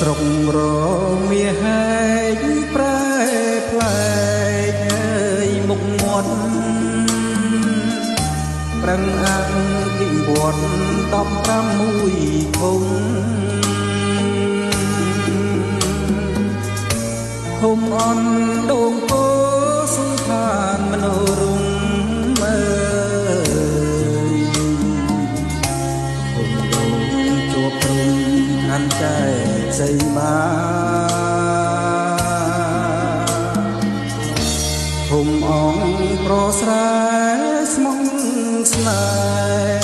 ស្រុករមាហែកប្រែផ្លែកហើយមុខមាត់ប្រឹងអង្គិវត្ត16ខុំឃុំអនដងពោសុខានមនោរងមើឃុំដងជួបព្រំអានចែសីមាឃុំអងប្រស្រែស្មងស្នេ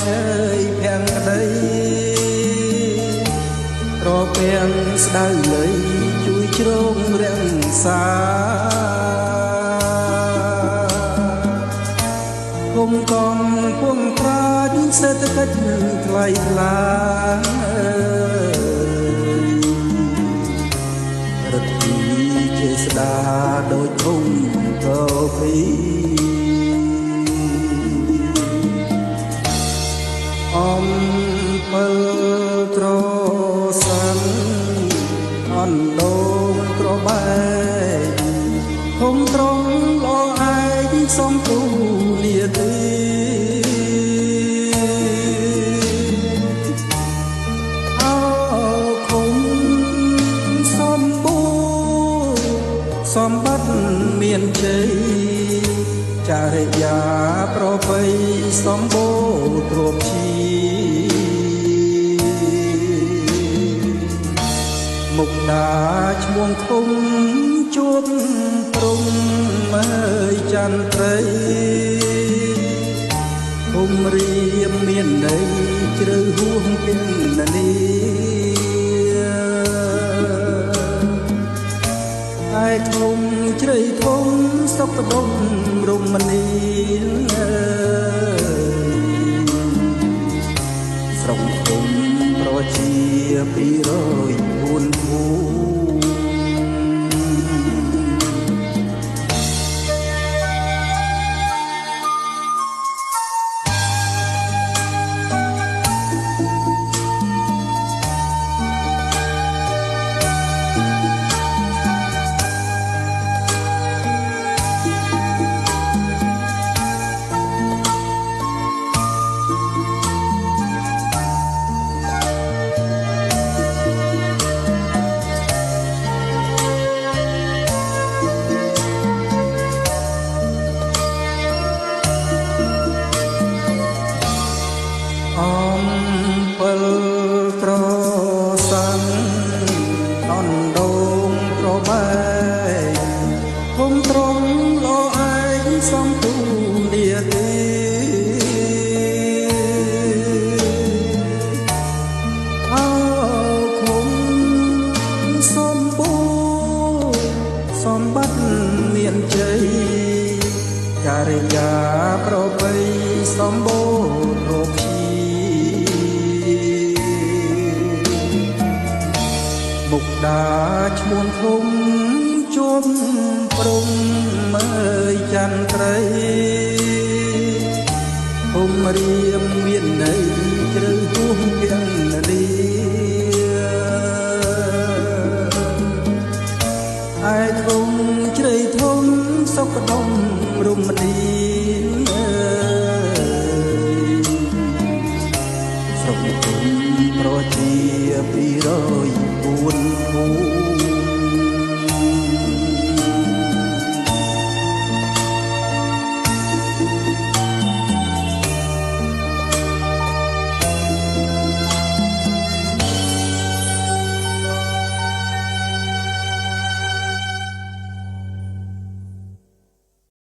ហ៍ភាំងក្តីប្រពាំងស្ដៅលៃជួយជ្រងរាំងសាគុំកងពងប្រាជ្ញសេដ្ឋកិច្ចថ្លៃថ្លារត់ទីជាស្ដាដូចធំក៏ពីអំពិលត្រសាំងអនដូងក្របែកធំត្រង់ល្អឯងសំពូលាទីអោឃុំសម្បូរសម្បត្តិមានជ័យចរិយាប្រពៃសម្បូរគ្រប់ជីមុខដាឈ្មោះឃុំជួបព្រំមើលចន្ទ្រីឃុំរៀមមានន័យជ្រៅហួងពីនានាឯឃុំជ្រៃធំសុខដុមរមនីស្រុកឃុំប្រជា204ភូអំពិលត្រសាំងអនដូងត្របែកឃុំត្រង់ល្អឯងសំទូលាទីអោឃុំសម្បូរសម្បត្តិមានជ័យចរិយាប្រពៃសម្បូរគ្រប់មុខដាឈ្មោះឃុំជួបព្រំមើលចន្ទ្រីឃុំរៀមមានន័យជ្រៅហួងពីនានា